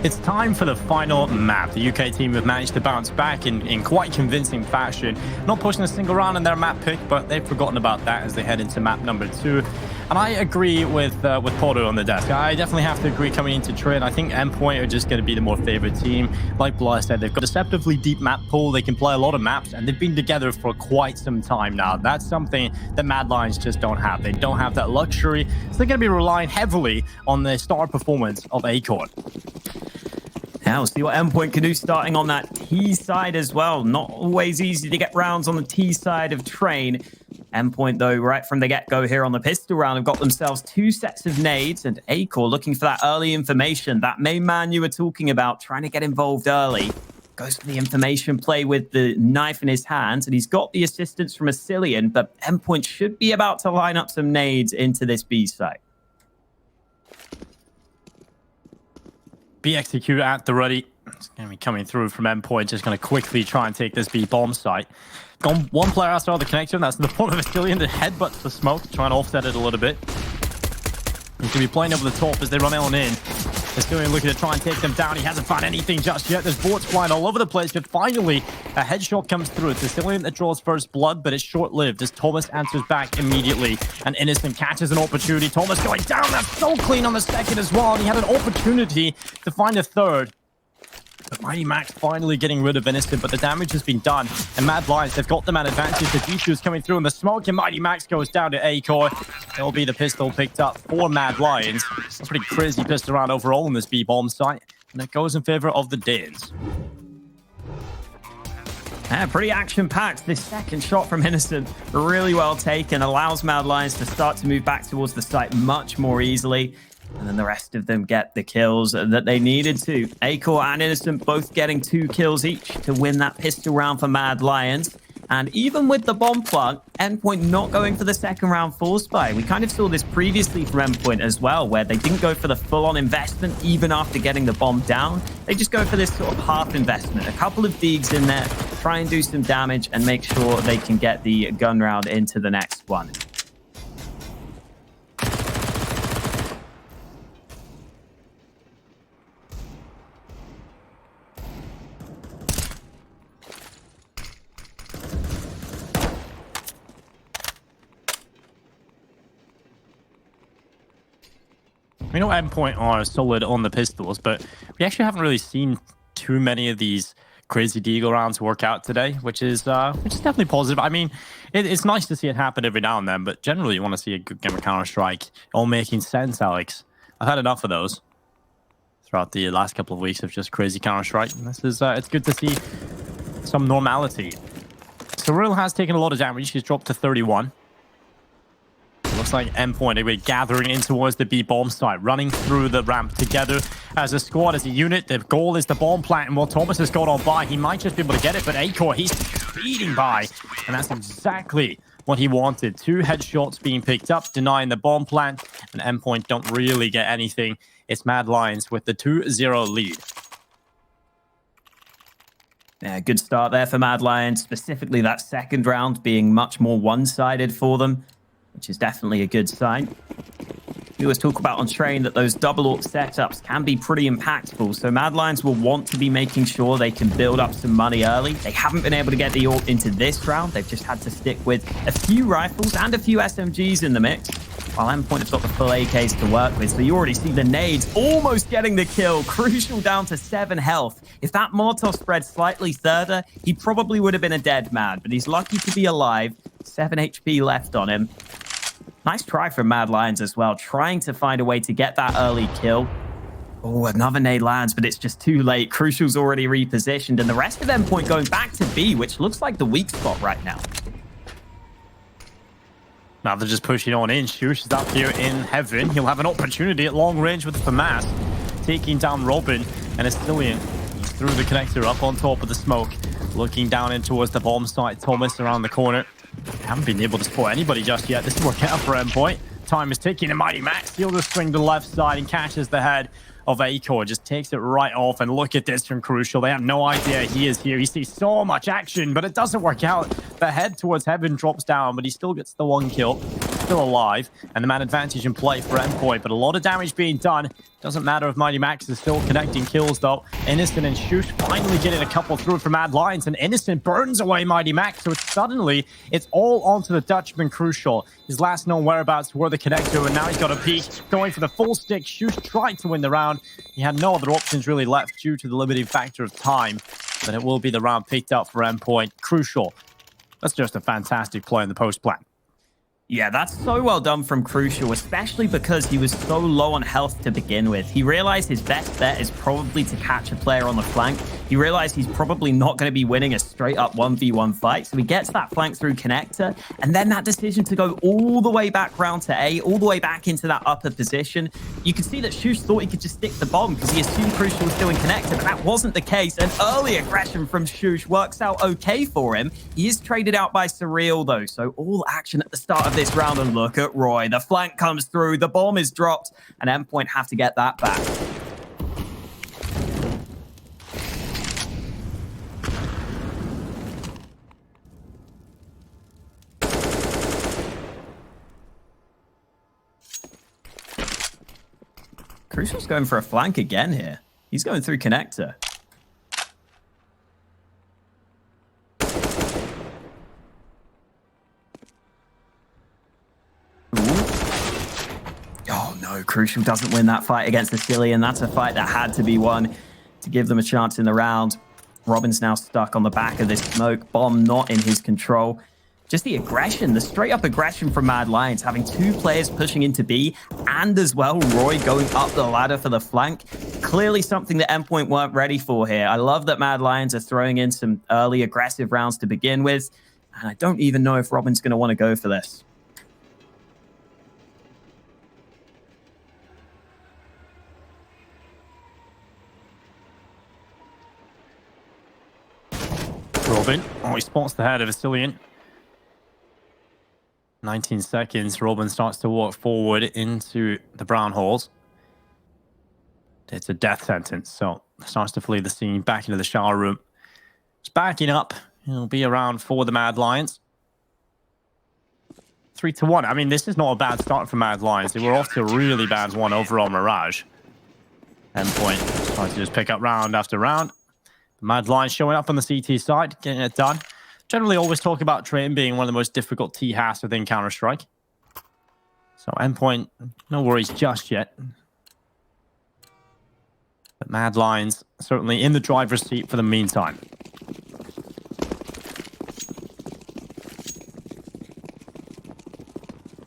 It's time for the final map. The UK team have managed to bounce back in quite convincing fashion. Not pushing a single round in their map pick, but they've forgotten about that as they head into map number 2. And I agree with Porter on the desk. I definitely have to agree coming into trade. I think Endpoint are just going to be the more favored team. Like Blair said, they've got a deceptively deep map pool. They can play a lot of maps, and they've been together for quite some time now. That's something that Mad Lions just don't have. They don't have that luxury, so they're going to be relying heavily on the star performance of Acorn. Now, we'll see what Endpoint can do starting on that T side as well. Not always easy to get rounds on the T side of Train. Endpoint, though, right from the get-go here on the pistol round, have got themselves 2 sets of nades, and Acor looking for that early information. That main man you were talking about, trying to get involved early. Goes for the information play with the knife in his hands, and he's got the assistance from Asilian, but Endpoint should be about to line up some nades into this B site. Be executed at the ready. It's going to be coming through from Endpoint. Just going to quickly try and take this B bomb site. Gone one player outside the connection. That's the point of Asilian to headbutt the smoke, try and offset it a little bit. He's going to be playing over the top as they run on in. Asilian looking to try and take them down. He hasn't found anything just yet. There's bullets flying all over the place, but finally a headshot comes through. It's Asilian that draws first blood, but it's short-lived as Thomas answers back immediately. And Innocent catches an opportunity. Thomas going down. That's so clean on the second as well. And he had an opportunity to find a third. But Mighty Max finally getting rid of Innocent, but the damage has been done. And Mad Lions, they've got them at advantage. The G2 is coming through in the smoke, and Mighty Max goes down to Acor. It'll be the pistol picked up for Mad Lions. It's a pretty crazy pistol round overall in this B-bomb site, and it goes in favor of the Danes. Yeah, pretty action-packed. This second shot from Innocent, really well taken, allows Mad Lions to start to move back towards the site much more easily. And then the rest of them get the kills that they needed to. Acor and Innocent both getting 2 kills each to win that pistol round for Mad Lions. And even with the bomb plug, Endpoint not going for the second round force buy. We kind of saw this previously from Endpoint as well, where they didn't go for the full-on investment even after getting the bomb down. They just go for this sort of half investment. A couple of digs in there, try and do some damage and make sure they can get the gun round into the next one. We know Endpoint are solid on the pistols, but we actually haven't really seen too many of these crazy deagle rounds work out today, which is definitely positive. I mean, it's nice to see it happen every now and then, but generally you want to see a good game of Counter-Strike all making sense, Alex. I've had enough of those throughout the last couple of weeks of just crazy Counter-Strike. This is it's good to see some normality. Cyril has taken a lot of damage. He's dropped to 31. Looks like Endpoint, they were gathering in towards the B-bomb site, running through the ramp together as a squad, as a unit. The goal is the bomb plant, and while Thomas has got on by, he might just be able to get it, but Acor, he's speeding by, and that's exactly what he wanted. 2 headshots being picked up, denying the bomb plant, and Endpoint don't really get anything. It's Mad Lions with the 2-0 lead. Yeah, good start there for Mad Lions, specifically that second round being much more one-sided for them, which is definitely a good sign. We always talk about on Train that those double AWP setups can be pretty impactful, so Mad Lions will want to be making sure they can build up some money early. They haven't been able to get the AWP into this round. They've just had to stick with a few rifles and a few SMGs in the mix, while Endpoint have got the full AKs to work with. So you already see the nades almost getting the kill. Crucial down to 7 health. If that Molotov spread slightly further, he probably would have been a dead man, but he's lucky to be alive. 7 HP left on him. Nice try from Mad Lions as well, trying to find a way to get that early kill. Oh, another nade lands, but it's just too late. Crucial's already repositioned, and the rest of Endpoint going back to B, which looks like the weak spot right now. Now they're just pushing on in. Shush is up here in heaven. He'll have an opportunity at long range with the FAMAS, taking down Robin and Asilian. He's through the connector up on top of the smoke, looking down in towards the bomb site. Thomas around the corner. They haven't been able to spot anybody just yet. This is working out for Endpoint. Time is ticking, and Mighty Max, he'll just swing to the left side and catches the head of Acor. Just takes it right off, and look at this from Crucial. They have no idea he is here. He sees so much action, but it doesn't work out. The head towards heaven drops down, but he still gets the 1 kill. still alive, and the man advantage in play for Endpoint, but a lot of damage being done. Doesn't matter if Mighty Max is still connecting kills, though. Innocent and Shush finally getting a couple through for Mad Lions, and Innocent burns away Mighty Max, so suddenly it's all onto the Dutchman Crucial. His last known whereabouts were the connector, and now he's got a peek, going for the full stick. Shush tried to win the round. He had no other options really left due to the limiting factor of time, but it will be the round picked up for Endpoint. Crucial. That's just a fantastic play in the post plan. Yeah, that's so well done from Crucial, especially because he was so low on health to begin with. He realized his best bet is probably to catch a player on the flank. He realized he's probably not going to be winning a straight-up 1v1 fight, so he gets that flank through connector, and then that decision to go all the way back round to A, all the way back into that upper position. You can see that Shush thought he could just stick the bomb because he assumed Crucial was still in connector, but that wasn't the case. An early aggression from Shush works out okay for him. He is traded out by Surreal, though, so all action at the start of this round, and look at Roy. The flank comes through, the bomb is dropped, and Endpoint have to get that back. Crucial's going for a flank again here. He's going through connector. Oh no, Crucial doesn't win that fight against the Cillian. That's a fight that had to be won to give them a chance in the round. Robin's now stuck on the back of this smoke. Bomb not in his control. Just the aggression, the straight-up aggression from Mad Lions, having two players pushing into B, and as well, Roy going up the ladder for the flank. Clearly something that Endpoint weren't ready for here. I love that Mad Lions are throwing in some early aggressive rounds to begin with, and I don't even know if Robin's going to want to go for this. Robin, he spots the head of Vasilian. 19 seconds, Robin starts to walk forward into the brown holes. It's a death sentence, so starts to flee the scene, back into the shower room. It's backing up. It'll be around for the Mad Lions. 3-1. I mean, this is not a bad start for Mad Lions. They were off to a really bad one overall Mirage. Endpoint trying to just pick up round after round. The Mad Lions showing up on the CT side, getting it done. Generally always talk about Train being one of the most difficult T-Has within Counter-Strike. So Endpoint, no worries just yet. But Mad Lions certainly in the driver's seat for the meantime.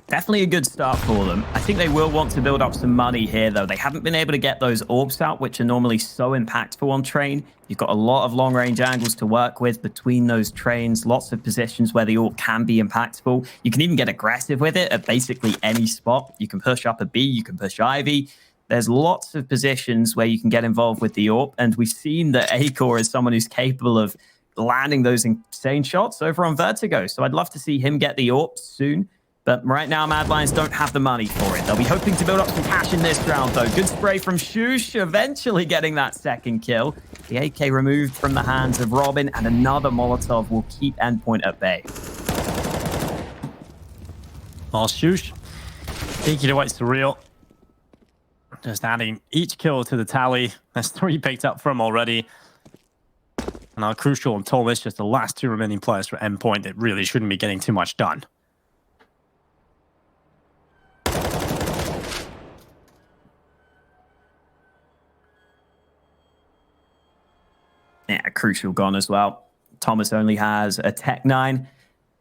Definitely a good start for them. I think they will want to build up some money here, though. They haven't been able to get those orbs out, which are normally so impactful on Train. You've got a lot of long-range angles to work with between those trains, lots of positions where the orb can be impactful. You can even get aggressive with it at basically any spot. You can push up a B, you can push Ivy. There's lots of positions where you can get involved with the orb, and we've seen that Acor is someone who's capable of landing those insane shots over on Vertigo. So I'd love to see him get the orb soon. But right now, Mad Lions don't have the money for it. They'll be hoping to build up some cash in this round, though. Good spray from Shush, eventually getting that second kill. The AK removed from the hands of Robin, and another Molotov will keep Endpoint at bay. Well, Shush, taking it away Surreal. Just adding each kill to the tally. There's 3 picked up from already. And now Crucial and Thomas, just the last 2 remaining players for Endpoint that really shouldn't be getting too much done. Yeah, Crucial gone as well. Thomas only has a Tech 9.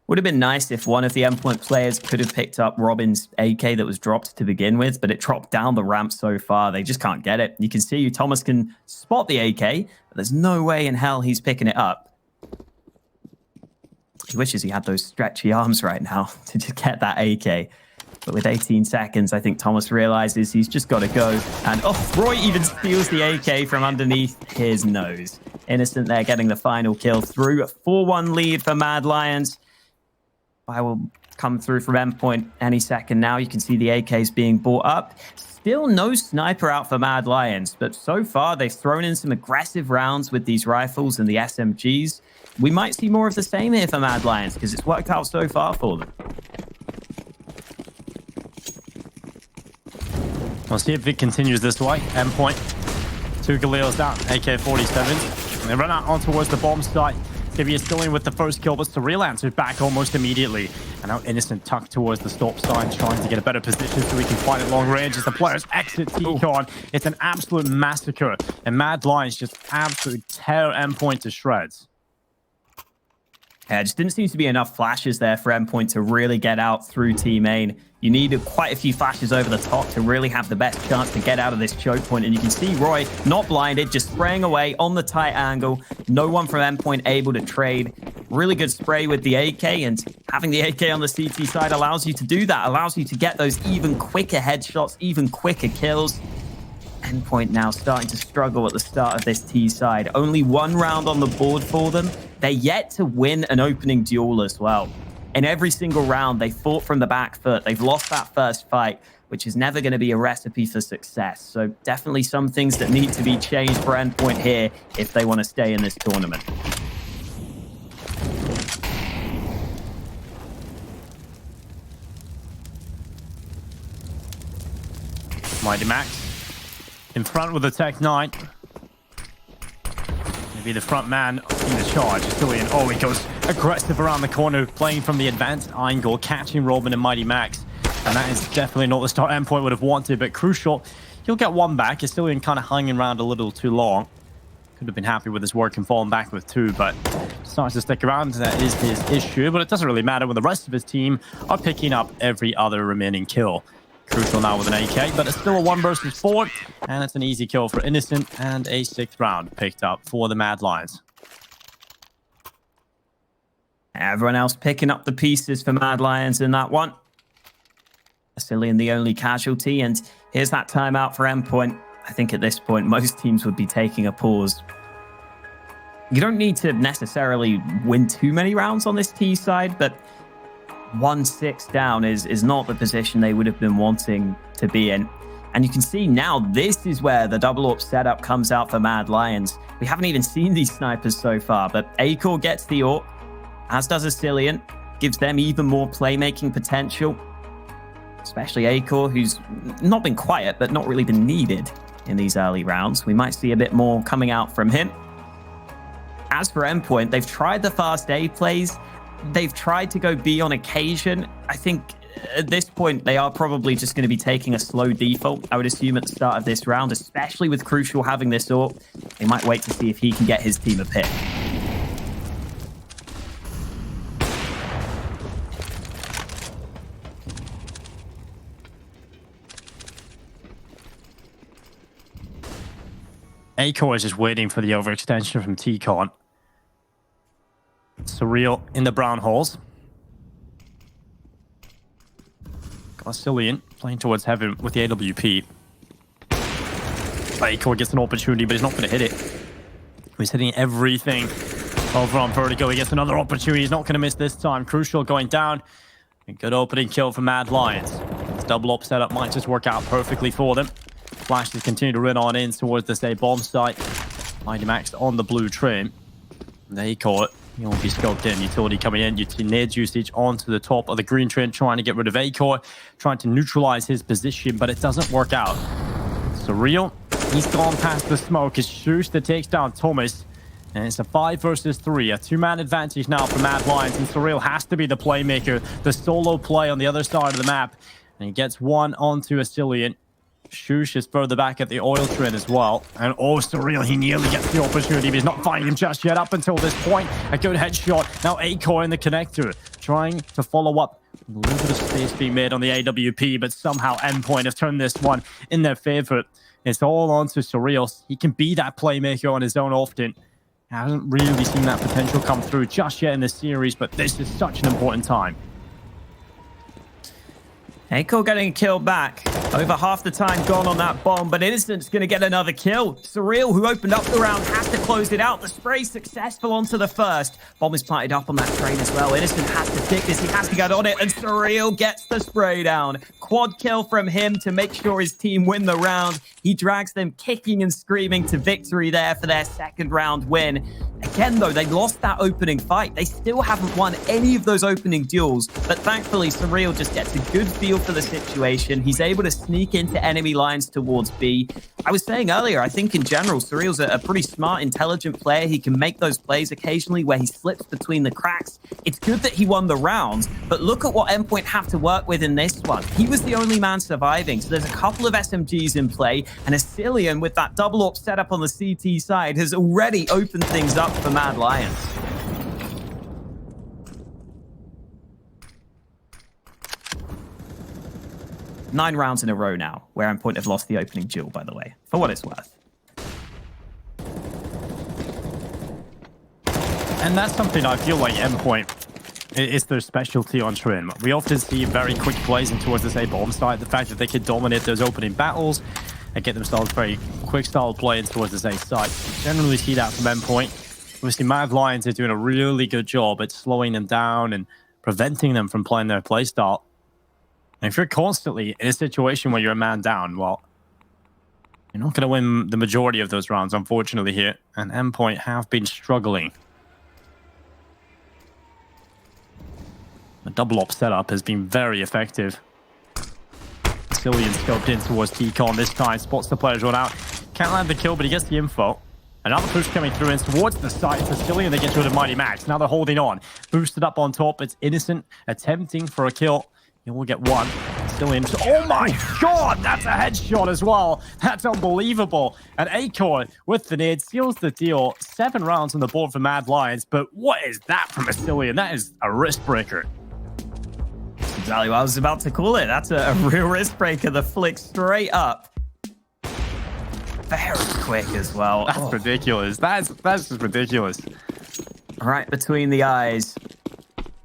Would have been nice if one of the Endpoint players could have picked up Robin's AK that was dropped to begin with, but it dropped down the ramp so far, they just can't get it. You can see Thomas can spot the AK, but there's no way in hell he's picking it up. He wishes he had those stretchy arms right now to just get that AK. But with 18 seconds, I think Thomas realizes he's just got to go. And, oh, Roy even steals the AK from underneath his nose. Innocent there getting the final kill through. A 4-1 lead for Mad Lions. I will come through from Endpoint any second now. You can see the AKs being brought up. Still no sniper out for Mad Lions, but so far they've thrown in some aggressive rounds with these rifles and the SMGs. We might see more of the same here for Mad Lions because it's worked out so far for them. We'll see if it continues this way. Endpoint. 2 Galils down. AK-47s. And they run out on towards the bomb site. Gibby is still in with the first kill, but Surreal answered back almost immediately. And now Innocent tucked towards the stop sign, trying to get a better position so he can fight at long range as the players exit T-Con. It's an absolute massacre. And Mad Lions just absolutely tear Endpoint to shreds. Yeah, just didn't seem to be enough flashes there for Endpoint to really get out through T-Main. You needed quite a few flashes over the top to really have the best chance to get out of this choke point. And you can see Roy not blinded, just spraying away on the tight angle. No one from Endpoint able to trade. Really good spray with the AK, and having the AK on the CT side allows you to do that, allows you to get those even quicker headshots, even quicker kills. Endpoint now starting to struggle at the start of this T side. Only 1 round on the board for them. They're yet to win an opening duel as well. In every single round, they fought from the back foot. They've lost that first fight, which is never going to be a recipe for success. So definitely some things that need to be changed for Endpoint here if they want to stay in this tournament. Mighty Max in front with the Tech 9. Maybe the front man in the charge. Cillian, oh, he goes aggressive around the corner, playing from the advanced angle, catching Robin and Mighty Max. And that is definitely not the start Endpoint would have wanted, but crucial. He'll get 1 back. Cillian kind of hanging around a little too long. Could have been happy with his work and fallen back with 2, but starts to stick around. That is his issue, but it doesn't really matter when the rest of his team are picking up every other remaining kill. Crucial now with an AK, but it's still a 1 versus 4, and it's an easy kill for Innocent, and a 6th round picked up for the Mad Lions. Everyone else picking up the pieces for Mad Lions in that one. Cillian the only casualty, and here's that timeout for Endpoint. I think at this point, most teams would be taking a pause. You don't need to necessarily win too many rounds on this T side, but 1-6 down is not the position they would have been wanting to be in. And you can see now this is where the double AWP setup comes out for Mad Lions. We haven't even seen these snipers so far, but Acor gets the AWP, as does Cillian, gives them even more playmaking potential. Especially Acor, who's not been quiet, but not really been needed in these early rounds. We might see a bit more coming out from him. As for Endpoint, they've tried the fast A plays. They've tried to go B on occasion. I think at this point, they are probably just going to be taking a slow default, I would assume, at the start of this round, especially with Crucial having this AWP. They might wait to see if he can get his team a pick. Acor is just waiting for the overextension from T-Con. Surreal in the brown holes. Got Cillian playing towards heaven with the AWP. Acor gets an opportunity, but he's not going to hit it. He's hitting everything over on Vertigo. He gets another opportunity. He's not going to miss this time. Crucial going down. A good opening kill for Mad Lions. This double up setup might just work out perfectly for them. Flashes continue to run on in towards this A bomb site. Mighty Max on the blue trim. They caught. He won't be scoped in. Utility coming in. Nade usage onto the top of the green trim, trying to get rid of Acor, trying to neutralize his position, but it doesn't work out. Surreal. He's gone past the smoke. It's Schuss that takes down Thomas. And it's a 5 versus 3. A 2-man advantage now for Mad Lions. And Surreal has to be the playmaker. The solo play on the other side of the map. And he gets one onto Cillian. Shush is further back at the oil train as well. And oh, Surreal, he nearly gets the opportunity, but he's not finding him just yet up until this point. A good headshot. Now Acor in the connector, trying to follow up. A little bit of space being made on the AWP, but somehow Endpoint have turned this one in their favor. It's all on to Surreal. He can be that playmaker on his own often. I haven't really seen that potential come through just yet in this series, but this is such an important time. Acor getting a kill back. Over half the time gone on that bomb, but Innocent's going to get another kill. Surreal, who opened up the round, has to close it out. The spray successful onto the first. Bomb is planted up on that train as well. Innocent has to pick this. He has to get on it, and Surreal gets the spray down. Quad kill from him to make sure his team win the round. He drags them kicking and screaming to victory there for their second round win. Again, though, they lost that opening fight. They still haven't won any of those opening duels, but thankfully, Surreal just gets a good feel for the situation. He's able to sneak into enemy lines towards B. I was saying earlier, I think in general, Surreal's a pretty smart, intelligent player. He can make those plays occasionally where he slips between the cracks. It's good that he won the rounds, but look at what Endpoint have to work with in this one. He was the only man surviving, so there's a couple of SMGs in play, and Asilian with that double AWP setup on the CT side has already opened things up for Mad Lions. Nine rounds in a row now, where Endpoint have lost the opening duel, by the way, for what it's worth. And that's something I feel like Endpoint is their specialty on Trim. We often see very quick plays in towards this A bomb site. The fact that they can dominate those opening battles and get themselves very quick style play in towards this A site. We generally see that from Endpoint. Obviously, Mad Lions are doing a really good job at slowing them down and preventing them from playing their play style. And if you're constantly in a situation where you're a man down, well, you're not going to win the majority of those rounds, unfortunately, here. And Endpoint have been struggling. The double op setup has been very effective. Cillian scoped in towards T-Con this time, spots the players run out. Can't land the kill, but he gets the info. Another push coming through in towards the site for Cillian. They get rid of Mighty Max. Now they're holding on. Boosted up on top. It's Innocent attempting for a kill. He will get one. Cillian. Oh my god! That's a headshot as well. That's unbelievable. And Acorn with the nade seals the deal. 7 rounds on the board for Mad Lions. But what is that from a Cillian? That is a wrist breaker. Exactly what I was about to call it. That's a real wrist breaker. The flick straight up. Very quick as well. That's ridiculous. That's just ridiculous. Right between the eyes.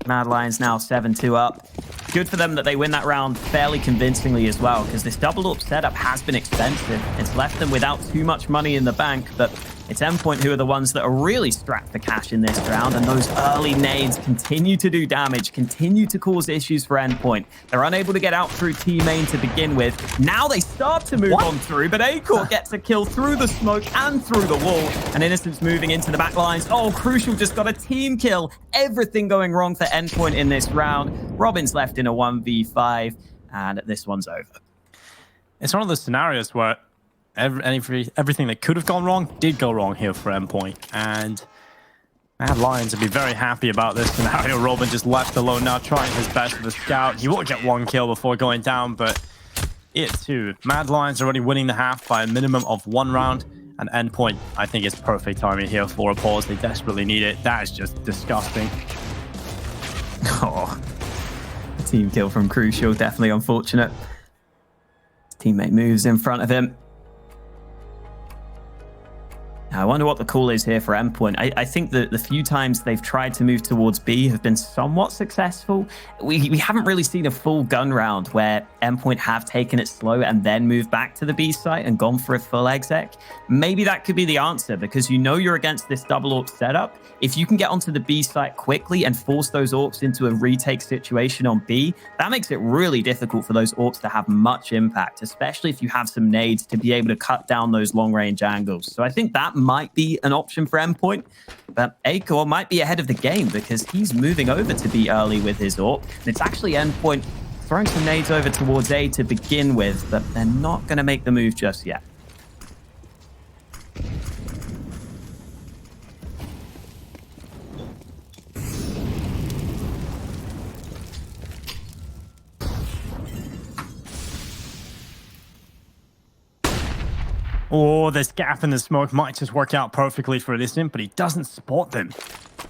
Mad Lions now 7-2 up. Good for them that they win that round fairly convincingly as well, because this double up setup has been expensive. It's left them without too much money in the bank, but it's Endpoint who are the ones that are really strapped for cash in this round, and those early nades continue to do damage, continue to cause issues for Endpoint. They're unable to get out through T main to begin with. Now they start to move on through, but Acorn gets a kill through the smoke and through the wall, and Innocent's moving into the back lines. Oh, Crucial just got a team kill. Everything going wrong for Endpoint in this round. Robin's left in a 1v5, and this one's over. It's one of those scenarios where everything that could have gone wrong did go wrong here for Endpoint, and Mad Lions would be very happy about this scenario. Robin just left alone now, trying his best with the scout. He will get one kill before going down, but it too. Mad Lions already winning the half by a minimum of 1 round, and Endpoint, I think it's perfect timing here for a pause. They desperately need it. That is just disgusting. Oh, team kill from Crucial, definitely unfortunate. His teammate moves in front of him. Now, I wonder what the call is here for Endpoint. I think that the few times they've tried to move towards B have been somewhat successful. We haven't really seen a full gun round where Endpoint have taken it slow and then moved back to the B site and gone for a full exec. Maybe that could be the answer, because you know you're against this double AWP setup. If you can get onto the B site quickly and force those AWPs into a retake situation on B, that makes it really difficult for those AWPs to have much impact, especially if you have some nades to be able to cut down those long-range angles. So I think that might be an option for Endpoint, but Acorn might be ahead of the game because he's moving over to B early with his AWP. And it's actually Endpoint throwing some nades over towards A to begin with, but they're not going to make the move just yet. Oh, this gap in the smoke might just work out perfectly for Innocent, but he doesn't spot them.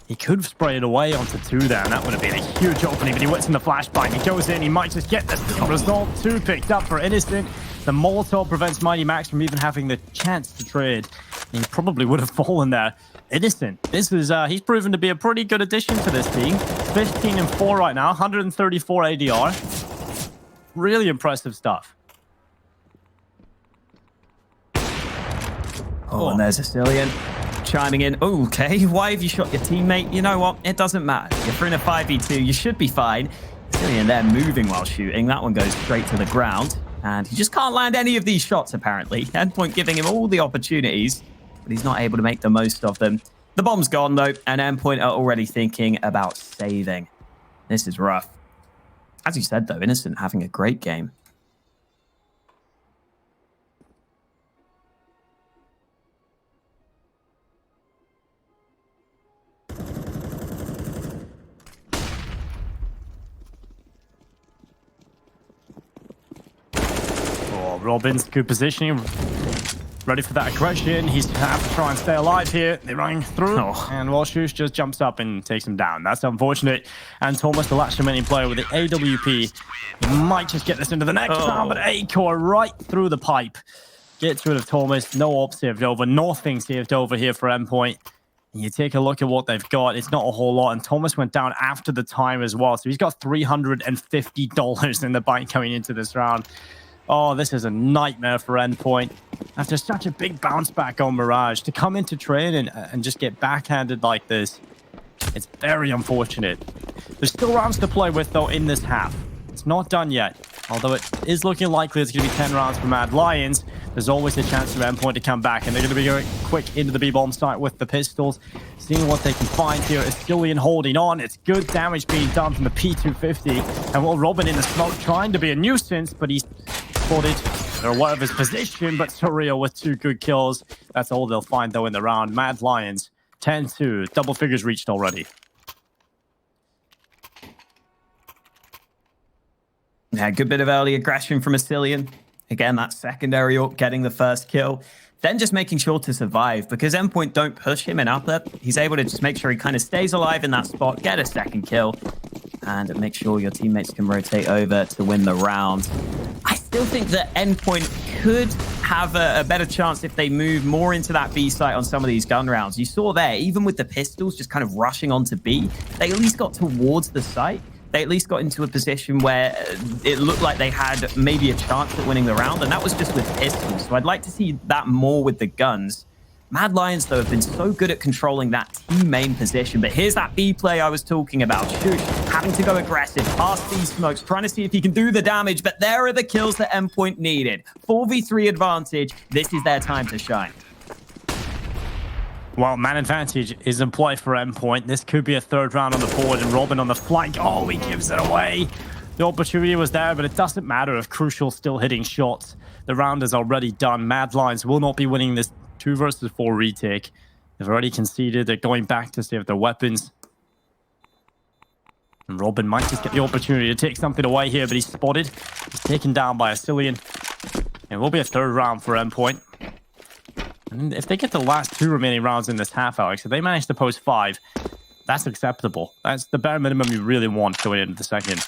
He could have sprayed away onto 2 there, and that would have been a huge opening, but he waits in the flashbang. He goes in, he might just get this result. 2 picked up for Innocent. The Molotov prevents Mighty Max from even having the chance to trade. He probably would have fallen there. Innocent, this is he's proven to be a pretty good addition to this team. 15-4 right now, 134 ADR. Really impressive stuff. Oh, and there's Asilian chiming in. Oh, okay, why have you shot your teammate? You know what? It doesn't matter. If you're in a 5v2, you should be fine. Asilian there moving while shooting. That one goes straight to the ground. And he just can't land any of these shots, apparently. Endpoint giving him all the opportunities, but he's not able to make the most of them. The bomb's gone, though, and Endpoint are already thinking about saving. This is rough. As you said, though, Innocent having a great game. Oh, Robin's good positioning. Ready for that aggression. He's going to have to try and stay alive here. They're running through. And Walshush just jumps up and takes him down. That's unfortunate. And Thomas, the last remaining player with the AWP, he might just get this into the next round. But A-Core right through the pipe. Gets rid of Thomas. No op saved over. Nothing saved over here for Endpoint. And you take a look at what they've got. It's not a whole lot. And Thomas went down after the time as well. So he's got $350 in the bank coming into this round. Oh, this is a nightmare for Endpoint. After such a big bounce back on Mirage, to come into training and just get backhanded like this, it's very unfortunate. There's still rounds to play with, though, in this half. It's not done yet. Although it is looking likely it's going to be 10 rounds for Mad Lions, there's always a chance for Endpoint to come back. And they're going to be going quick into the B-bomb site with the pistols, seeing what they can find here. Astillion holding on. It's good damage being done from the P250. And well, Robin in the smoke trying to be a nuisance, but he's spotted or what of his position, but Surreal with 2 good kills. That's all they'll find, though, in the round. Mad Lions, 10-2. Double figures reached already. Yeah, good bit of early aggression from Astillion. Again, that secondary AWP getting the first kill. Then just making sure to survive, because Endpoint don't push him in upper. He's able to just make sure he kind of stays alive in that spot, get a second kill, and make sure your teammates can rotate over to win the round. I still think that Endpoint could have a better chance if they move more into that B site on some of these gun rounds. You saw there, even with the pistols just kind of rushing onto B, they at least got towards the site. They at least got into a position where it looked like they had maybe a chance at winning the round, and that was just with pistols. So I'd like to see that more with the guns. Mad Lions, though, have been so good at controlling that team main position. But here's that B play I was talking about. Shush having to go aggressive, past these smokes, trying to see if he can do the damage. But there are the kills that Endpoint needed. 4v3 advantage. This is their time to shine. Well, man advantage is in play for Endpoint. This could be a 3rd round on the board, and Robin on the flank. Oh, he gives it away. The opportunity was there, but it doesn't matter if Crucial's still hitting shots. The round is already done. Mad Lions will not be winning this 2 versus 4 retake. They've already conceded. They're going back to save their weapons. And Robin might just get the opportunity to take something away here, but he's spotted. He's taken down by Astillion. It will be a 3rd round for Endpoint. And if they get the last 2 remaining rounds in this half, Alex, if they manage to post 5, that's acceptable. That's the bare minimum you really want going into the second.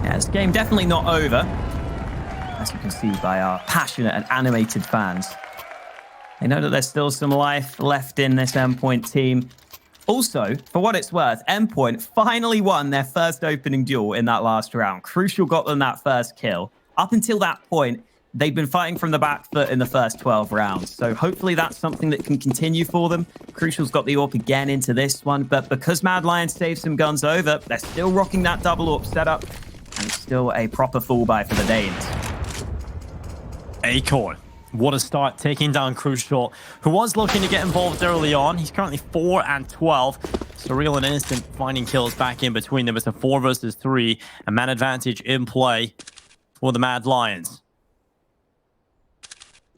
Yeah, this game definitely not over, as you can see by our passionate and animated fans. They know that there's still some life left in this Endpoint team. Also, for what it's worth, Endpoint finally won their first opening duel in that last round. Crucial got them that first kill. Up until that point, they've been fighting from the back foot in the first 12 rounds. So hopefully that's something that can continue for them. Crucial's got the AWP again into this one, but because Mad Lions saved some guns over, they're still rocking that double AWP setup, and it's still a proper full buy for the Danes. A-Core, what a start, taking down Crucial, who was looking to get involved early on. He's currently 4 and 12. Surreal and Innocent finding kills back in between them. It's a 4 versus 3, a man advantage in play for the Mad Lions.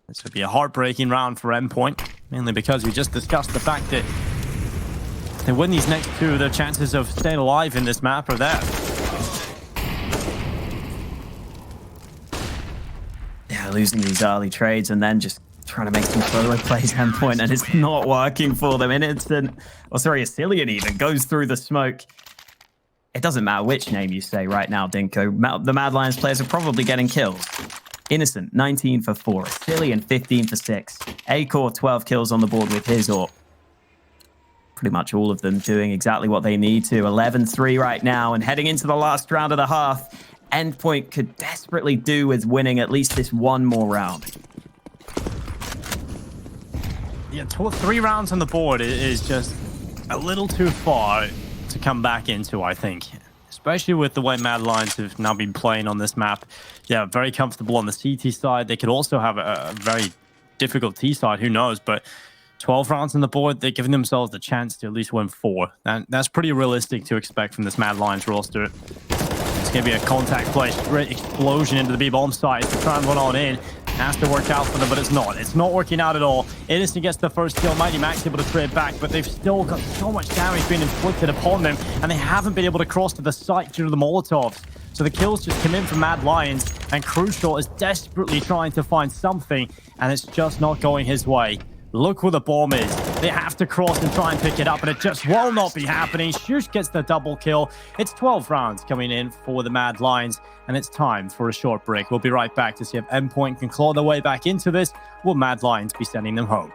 This would be a heartbreaking round for Endpoint, mainly because we just discussed the fact that if they win these next 2, their chances of staying alive in this map are there. Yeah, losing these early trades and then just trying to make some solo plays Endpoint, and it's not working for them. Astillion even goes through the smoke. It doesn't matter which name you say right now, Dinko. The Mad Lions players are probably getting kills. Innocent, 19 for 4. Astillion, 15 for 6. A-Core, 12 kills on the board with his AWP. Pretty much all of them doing exactly what they need to. 11-3 right now, and heading into the last round of the half, Endpoint could desperately do with winning at least this 1 more round. Yeah, 3 rounds on the board is just a little too far to come back into, I think. Especially with the way Mad Lions have now been playing on this map. Yeah, very comfortable on the CT side. They could also have a very difficult T side, who knows? But 12 rounds on the board, they're giving themselves the chance to at least win 4. That's pretty realistic to expect from this Mad Lions roster. It's going to be a contact play, straight explosion into the B-bomb site to try and run on in. Has to work out for them, but it's not. It's not working out at all. Innocent gets the first kill. Mighty Max able to trade back, but they've still got so much damage being inflicted upon them, and they haven't been able to cross to the site due to the Molotovs. So the kills just come in from Mad Lions, and Crucial is desperately trying to find something, and it's just not going his way. Look where the bomb is. They have to cross and try and pick it up, and it just will not be happening. Shush gets the double kill. It's 12 rounds coming in for the Mad Lions, and it's time for a short break. We'll be right back to see if Endpoint can claw their way back into this. Will Mad Lions be sending them home?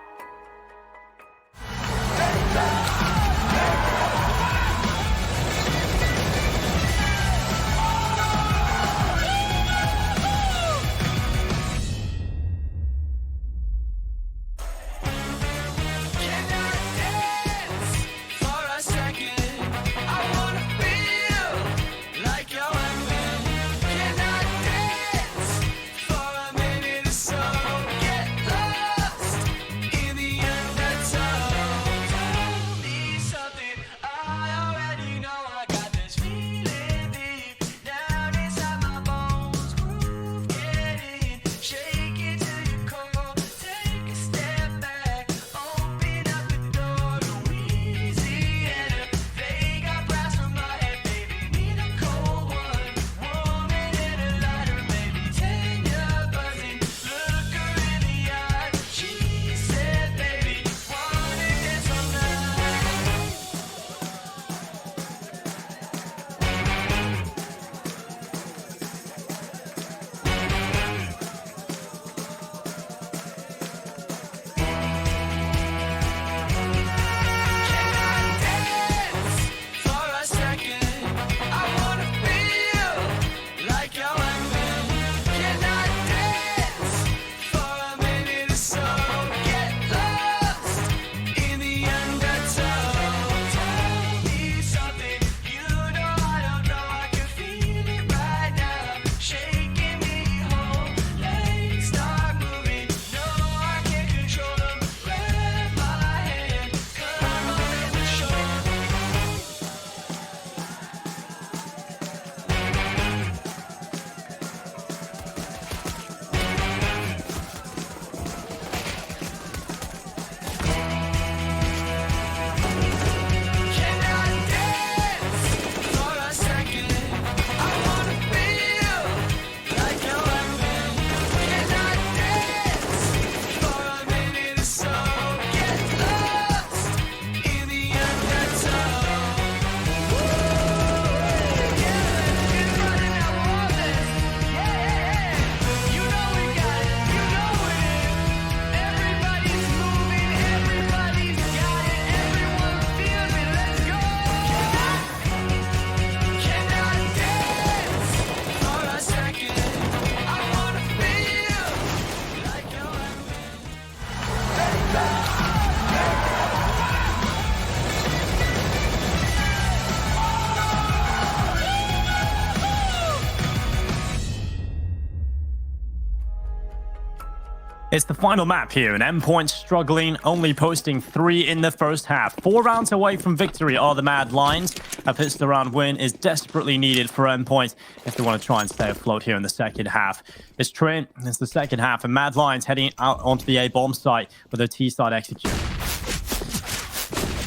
It's the final map here, and Endpoint struggling, only posting 3 in the first half. 4 rounds away from victory are the Mad Lions. A pistol round win is desperately needed for Endpoint if they want to try and stay afloat here in the second half. It's Trent, it's the second half, and Mad Lions heading out onto the A-bomb site with their T-side execute.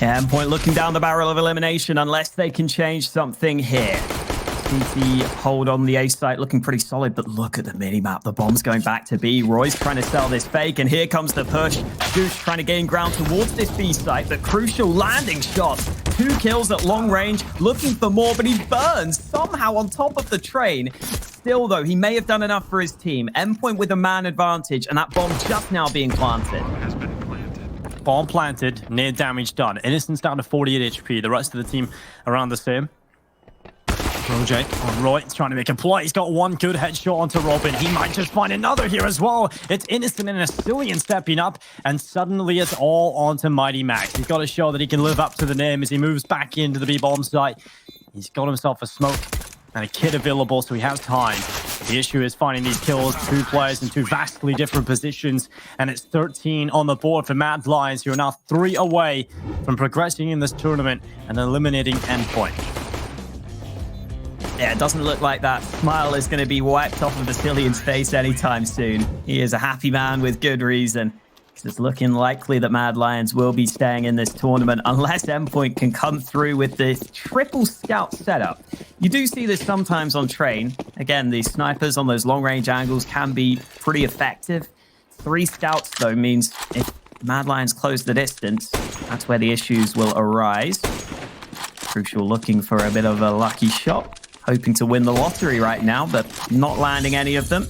Endpoint looking down the barrel of elimination unless they can change something here. TT hold on the A site looking pretty solid, but look at the mini-map. The bomb's going back to B. Roy's trying to sell this fake, and here comes the push. Gooch trying to gain ground towards this B site, but Crucial landing shots. 2 kills at long range, looking for more, but he burns somehow on top of the train. Still, though, he may have done enough for his team. Endpoint with a man advantage, and that bomb just now being planted. Bomb planted, near damage done. Innocent's down to 48 HP. The rest of the team around the same. Project on Roy. He's trying to make a play. He's got 1 good headshot onto Robin. He might just find another here as well. It's Innocent and Astillion stepping up, and suddenly it's all onto Mighty Max. He's got to show that he can live up to the name as he moves back into the B-bomb site. He's got himself a smoke and a kit available, so he has time. The issue is finding these kills, 2 players in 2 vastly different positions, and it's 13 on the board for Mad Lions, who are now 3 away from progressing in this tournament and eliminating Endpoint. Yeah, it doesn't look like that smile is going to be wiped off of Vasilian's face anytime soon. He is a happy man with good reason. It's looking likely that Mad Lions will be staying in this tournament unless Endpoint can come through with this triple scout setup. You do see this sometimes on Train. Again, the snipers on those long-range angles can be pretty effective. 3 scouts, though, means if Mad Lions close the distance, that's where the issues will arise. Crucial looking for a bit of a lucky shot. Hoping to win the lottery right now, but not landing any of them.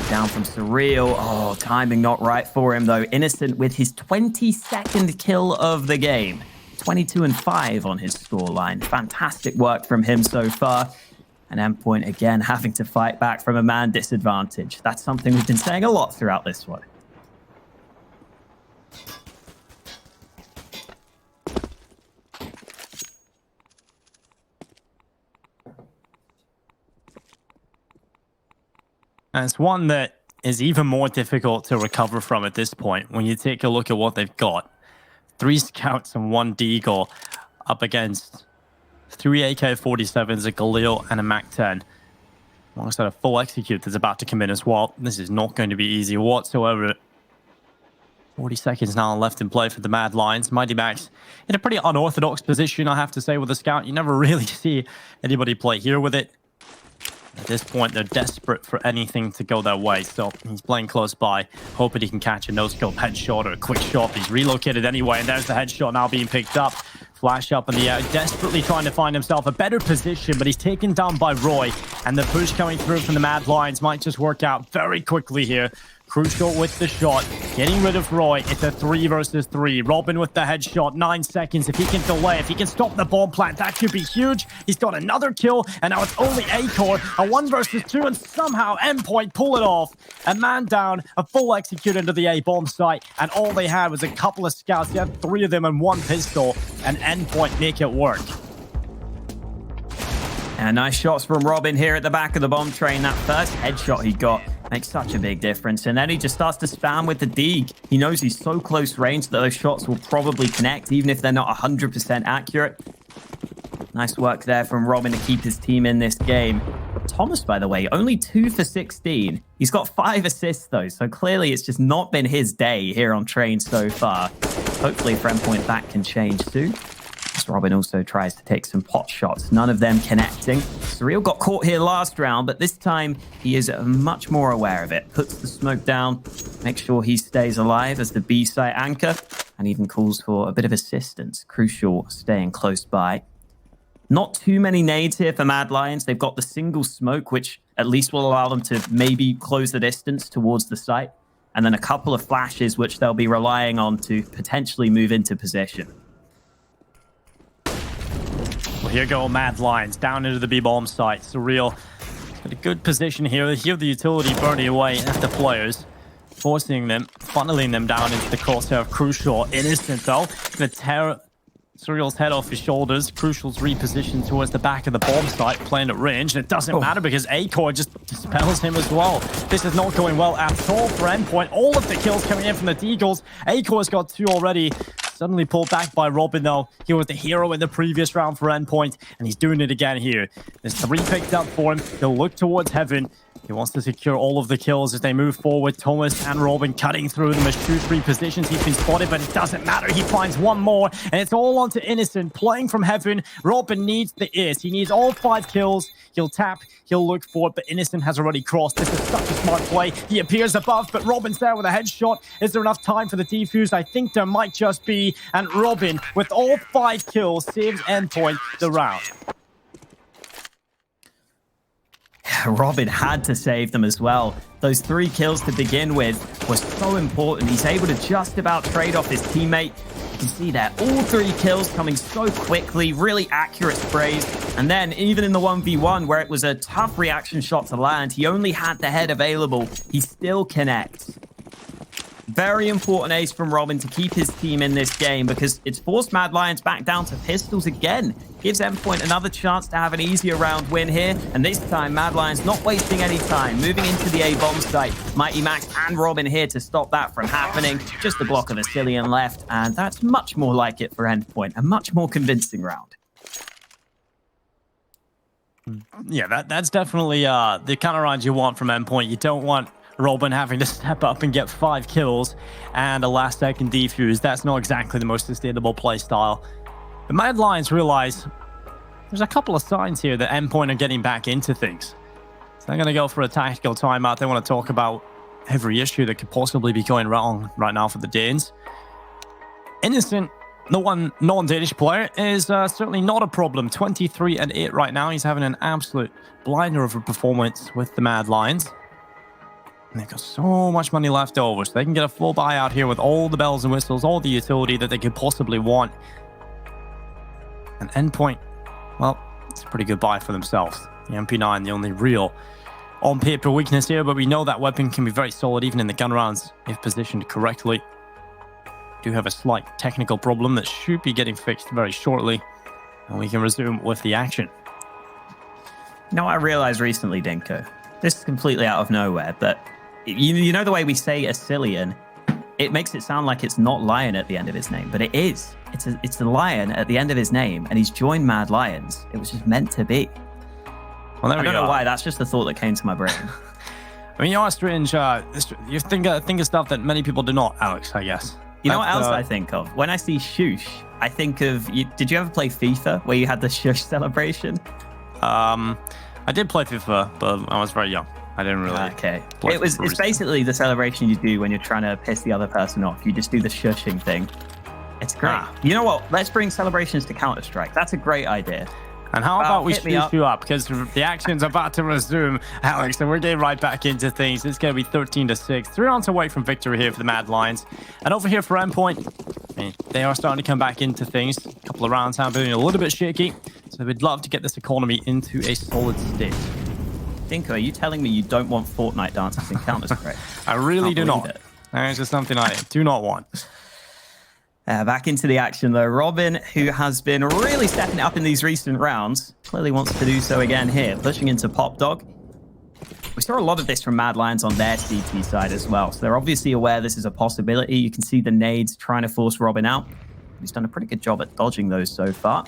Down from Surreal. Oh, timing not right for him, though. Innocent with his 22nd kill of the game. 22-5 on his scoreline. Fantastic work from him so far. And Endpoint, again, having to fight back from a man disadvantage. That's something we've been saying a lot throughout this one. And it's one that is even more difficult to recover from at this point when you take a look at what they've got. 3 scouts and 1 deagle up against 3 AK-47s, a Galil, and a MAC-10. Alongside a full execute that's about to come in as well. This is not going to be easy whatsoever. 40 seconds now left in play for the Mad Lions. Mighty Max in a pretty unorthodox position, I have to say, with a scout. You never really see anybody play here with it. At this point, they're desperate for anything to go their way, so he's playing close by, hoping he can catch a no-scope headshot or a quick shot. He's relocated anyway, and there's the headshot now being picked up. Flash up in the air, desperately trying to find himself a better position, but he's taken down by Roy, and the push coming through from the Mad Lions might just work out very quickly here. Crucial with the shot, getting rid of Roy. It's a 3 versus 3. Robin with the headshot, 9 seconds. If he can delay, if he can stop the bomb plant, that could be huge. He's got another kill, and now it's only A-Core, a 1 versus 2, and somehow Endpoint pull it off. A man down, a full execute into the A-bomb site, and all they had was a couple of scouts. They had 3 of them and 1 pistol, and Endpoint make it work. And nice shots from Robin here at the back of the bomb train. That first headshot he got makes such a big difference. And then he just starts to spam with the Deeg. He knows he's so close range that those shots will probably connect, even if they're not 100% accurate. Nice work there from Robin to keep his team in this game. Thomas, by the way, only 2 for 16. He's got 5 assists, though, so clearly it's just not been his day here on Train so far. Hopefully for Endpoint that can change soon. Robin also tries to take some pot shots, none of them connecting. Surreal got caught here last round, but this time he is much more aware of it. Puts the smoke down, makes sure he stays alive as the B site anchor, and even calls for a bit of assistance. Crucial staying close by. Not too many nades here for Mad Lions. They've got the single smoke, which at least will allow them to maybe close the distance towards the site, and then a couple of flashes, which they'll be relying on to potentially move into position. Well, here go Mad Lions down into the B-bomb site. Surreal got a good position here. They hear the utility burning away at the players, forcing them, funneling them down into the crosshair of Crucial. Innocent, though, gonna tear Surreal's head off his shoulders. Crucial's repositioned towards the back of the bomb site, playing at range, and it doesn't matter because A-Core just dispels him as well. This is not going well at all for Endpoint. All of the kills coming in from the Deagles. A-Core's got 2 already. Suddenly pulled back by Robin, though. He was the hero in the previous round for Endpoint, and he's doing it again here. There's 3 picked up for him. He'll look towards Heaven. He wants to secure all of the kills as they move forward. Thomas and Robin cutting through them as 2-3 positions. He's been spotted, but it doesn't matter. He finds 1 more, and it's all onto Innocent, playing from Heaven. Robin needs the ace. He needs all 5 kills. He'll tap, he'll look for it, but Innocent has already crossed. This is such a smart play. He appears above, but Robin's there with a headshot. Is there enough time for the defuse? I think there might just be, and Robin, with all 5 kills, saves Endpoint the round. Robin had to save them as well. Those 3 kills to begin with was so important. He's able to just about trade off his teammate. You can see there, all 3 kills coming so quickly, really accurate sprays. And then even in the 1v1 where it was a tough reaction shot to land, he only had the head available. He still connects. Very important ace from Robin to keep his team in this game because it's forced Mad Lions back down to pistols again. Gives Endpoint another chance to have an easier round win here. And this time, Mad Lions not wasting any time, moving into the A-bomb site. Mighty Max and Robin here to stop that from happening. Just the block of Asilian left, and that's much more like it for Endpoint. A much more convincing round. Yeah, that's definitely the kind of round you want from Endpoint. You don't want Robin having to step up and get 5 kills and a last-second defuse. That's not exactly the most sustainable play style. The Mad Lions realize there's a couple of signs here that Endpoint are getting back into things. So they're going to go for a tactical timeout. They want to talk about every issue that could possibly be going wrong right now for the Danes. Innocent, no one non-Danish player, is certainly not a problem. 23-8 right now. He's having an absolute blinder of a performance with the Mad Lions. And they've got so much money left over, so they can get a full buyout here with all the bells and whistles, all the utility that they could possibly want. And Endpoint, well, it's a pretty good buy for themselves. The MP9, the only real on-paper weakness here, but we know that weapon can be very solid even in the gun rounds if positioned correctly. Do have a slight technical problem that should be getting fixed very shortly, and we can resume with the action. Now, I realized recently, Dinko, this is completely out of nowhere, but you know the way we say Asilian, it makes it sound like it's not Lion at the end of his name, but it is. It's the Lion at the end of his name, and he's joined Mad Lions. It was just meant to be. Well, there I don't know why. That's just the thought that came to my brain. I mean, you are strange. You think of stuff that many people do not, Alex, I guess. You know what else I think of? When I see shush, I think of... Did you ever play FIFA, where you had the shush celebration? I did play FIFA, but I was very young. I didn't really... Okay. It's basically the celebration you do when you're trying to piss the other person off. You just do the shushing thing. It's great. You know what? Let's bring celebrations to Counter-Strike. That's a great idea. And how about we shush you up? Because the action's about to resume, Alex, and we're getting right back into things. It's going to be 13-6. 3 rounds away from victory here for the Mad Lions. And over here for Endpoint, I mean, they are starting to come back into things. A couple of rounds have been a little bit shaky. So we'd love to get this economy into a solid state. Dinko, are you telling me you don't want Fortnite dances in Counter-Strike? I really do not. That is just something I do not want. Back into the action, though. Robin, who has been really stepping up in these recent rounds, clearly wants to do so again here, pushing into Pop Dog. We saw a lot of this from Mad Lions on their CT side as well, so they're obviously aware this is a possibility. You can see the nades trying to force Robin out. He's done a pretty good job at dodging those so far.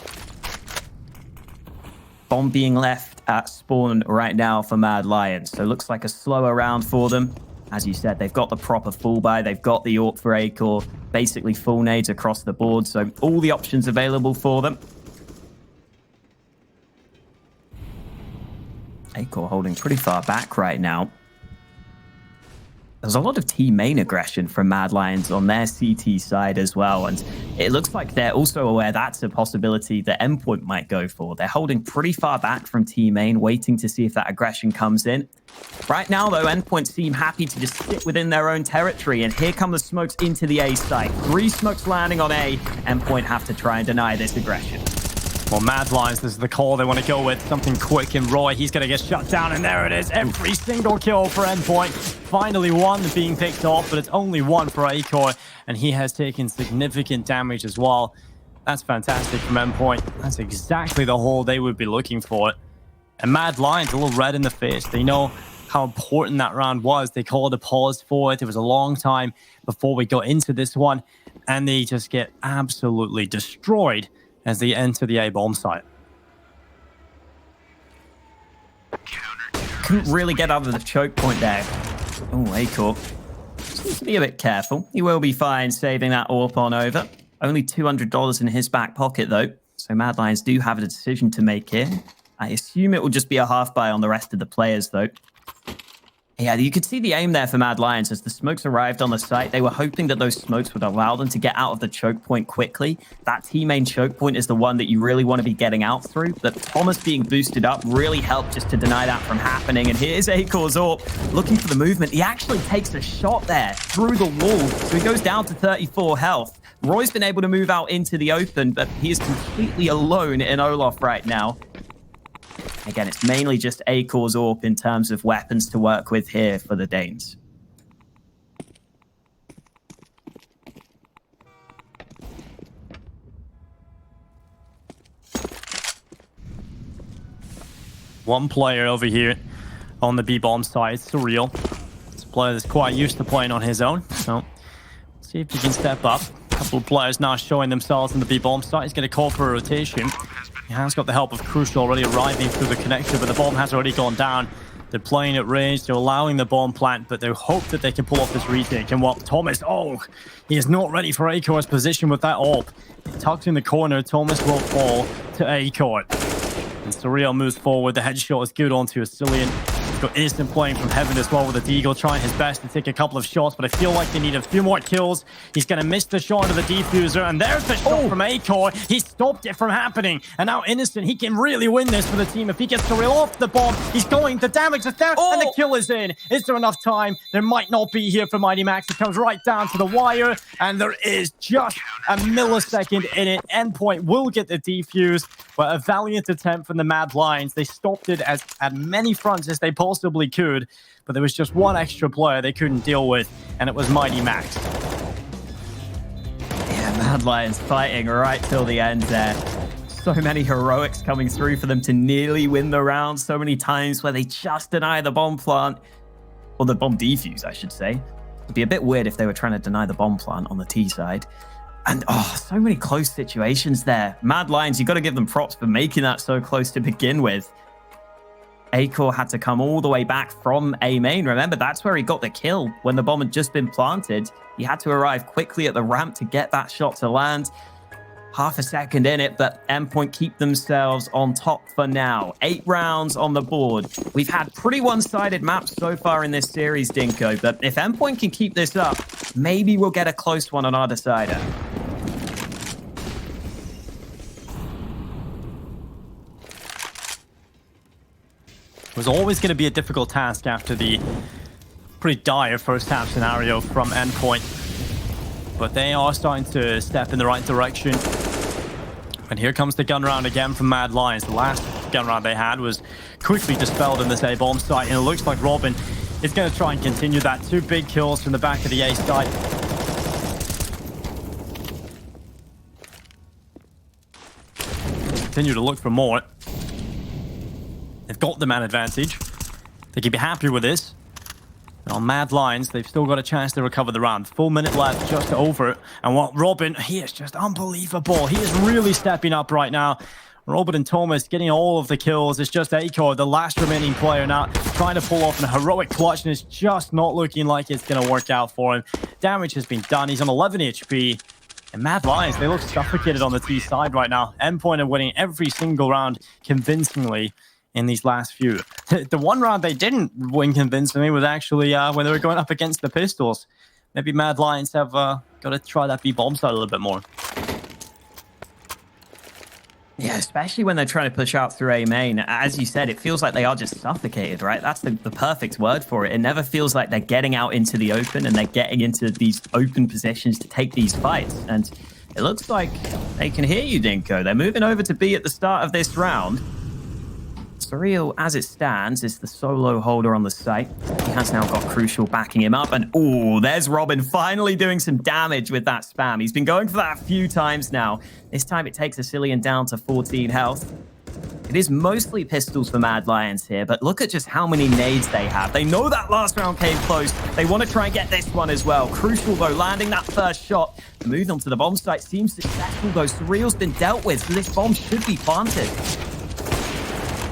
Bomb being left at spawn right now for Mad Lions, so looks like a slower round for them. As you said, they've got the proper full buy, they've got the AWP for A-Core, basically full nades across the board, so all the options available for them. A-Core holding pretty far back right now. There's a lot of team main aggression from Mad Lions on their CT side as well, and it looks like they're also aware that's a possibility that Endpoint might go for. They're holding pretty far back from team main, waiting to see if that aggression comes in. Right now, though, Endpoint seem happy to just sit within their own territory, and here come the smokes into the A site. 3 smokes landing on A. Endpoint have to try and deny this aggression. Well, Mad Lions, this is the call they want to go with. Something quick, and Roy, he's going to get shut down, and there it is. Every single kill for Endpoint. Finally one being picked off, but it's only one for A-Core, and he has taken significant damage as well. That's fantastic from Endpoint. That's exactly the hole they would be looking for. And Mad Lions, a little red in the face. They know how important that round was. They called a pause for it. It was a long time before we got into this one, and they just get absolutely destroyed as they enter the A-bomb site. Couldn't really get out of the choke point there. Oh, A-Core seems to be a bit careful. He will be fine saving that AWP on over. Only $200 in his back pocket, though. So Mad Lions do have a decision to make here. I assume it will just be a half buy on the rest of the players, though. Yeah, you could see the aim there for Mad Lions as the smokes arrived on the site. They were hoping that those smokes would allow them to get out of the choke point quickly. That team main choke point is the one that you really want to be getting out through. But Thomas being boosted up really helped just to deny that from happening. And here's A-Core's AWP looking for the movement. He actually takes a shot there through the wall. So he goes down to 34 health. Roy's been able to move out into the open, but he is completely alone in Olaf right now. Again, it's mainly just A-Core's AWP in terms of weapons to work with here for the Danes. one player over here on the B-bomb side, Surreal. It's a player that's quite used to playing on his own, so see if he can step up. A couple of players now showing themselves on the B-bomb side. He's going to call for a rotation. He has got the help of Crucial already arriving through the connection, but the bomb has already gone down. They're playing at range, they're allowing the bomb plant, but they hope that they can pull off this retake. And what Thomas, he is not ready for Acor's position with that AWP. Tucked in the corner, Thomas will fall to Acor. And Surreal moves forward, the headshot is good onto Asilian. Got Innocent playing from heaven as well with the Deagle, trying his best to take a couple of shots, but I feel like they need a few more kills. He's going to miss the shot into the defuser, and there's the shot from Acor. He stopped it from happening, and now Innocent, he can really win this for the team. If he gets Surreal off the bomb, he's going, the damage is there, and the kill is in. Is there enough time? There might not be here for Mighty Max. It comes right down to the wire, and there is just a millisecond in it. Endpoint will get the defuse, but a valiant attempt from the Mad Lions. They stopped it at many fronts as they possibly could, but there was just one extra player they couldn't deal with, and it was Mighty Max. Yeah, Mad Lions fighting right till the end there. So many heroics coming through for them to nearly win the round. So many times where they just deny the bomb plant, or the bomb defuse, I should say. It'd be a bit weird if they were trying to deny the bomb plant on the T side. And so many close situations there. Mad Lions, you got to give them props for making that so close to begin with. Acor had to come all the way back from A main. Remember, that's where he got the kill when the bomb had just been planted. He had to arrive quickly at the ramp to get that shot to land. Half a second in it, but Endpoint keep themselves on top for now. 8 rounds on the board. We've had pretty one-sided maps so far in this series, Dinko, but if Endpoint can keep this up, maybe we'll get a close one on our decider. It was always going to be a difficult task after the pretty dire first half scenario from Endpoint. But they are starting to step in the right direction. And here comes the gun round again from Mad Lions. The last gun round they had was quickly dispelled in this A bomb site, and it looks like Robin is going to try and continue that. 2 big kills from the back of the A site. Continue to look for more. They've got the man advantage. They can be happy with this. And on Mad Lions, they've still got a chance to recover the round. 4 minute left, just over. And what Robin, he is just unbelievable. He is really stepping up right now. Robin and Thomas getting all of the kills. It's just Acor, the last remaining player now, trying to pull off an heroic clutch, and it's just not looking like it's going to work out for him. Damage has been done. He's on 11 HP. And Mad Lions, they look suffocated on the T side right now. Endpoint are winning every single round convincingly in these last few. The one round they didn't win convincingly was actually when they were going up against the Pistols. Maybe Mad Lions have got to try that B-bomb side a little bit more. Yeah, especially when they're trying to push out through A main. As you said, it feels like they are just suffocated, right? That's the perfect word for it. It never feels like they're getting out into the open and they're getting into these open positions to take these fights. And it looks like they can hear you, Dinko. They're moving over to B at the start of this round. Surreal, as it stands, is the solo holder on the site. He has now got Crucial backing him up. And, there's Robin finally doing some damage with that spam. He's been going for that a few times now. This time it takes Asilian down to 14 health. It is mostly pistols for Mad Lions here, but look at just how many nades they have. They know that last round came close. They want to try and get this one as well. Crucial, though, landing that first shot. The move onto the bomb site seems successful, though. Surreal's been dealt with, so this bomb should be planted.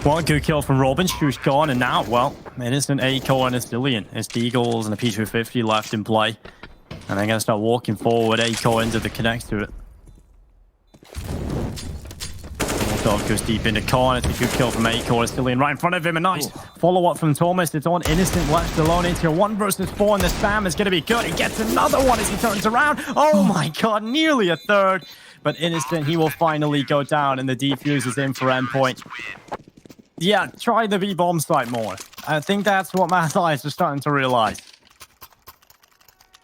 One good kill from Robin. Shoe's gone, and now, well, Innocent, Acor, and Asilian. It's the Eagles and the P250 left in play. And they're going to start walking forward. Acor into the connect to it. Molotov goes deep into Khan. It's a good kill from Acor. Asilian right in front of him. A nice follow-up from Thomas. It's on Innocent left alone into a 1 versus 4, and the spam is going to be good. He gets another one as he turns around. Oh my god, nearly a third. But Innocent, he will finally go down, and the defuse is in for Endpoint. Yeah, try the B-bomb site more. I think that's what Mad Lions are starting to realize.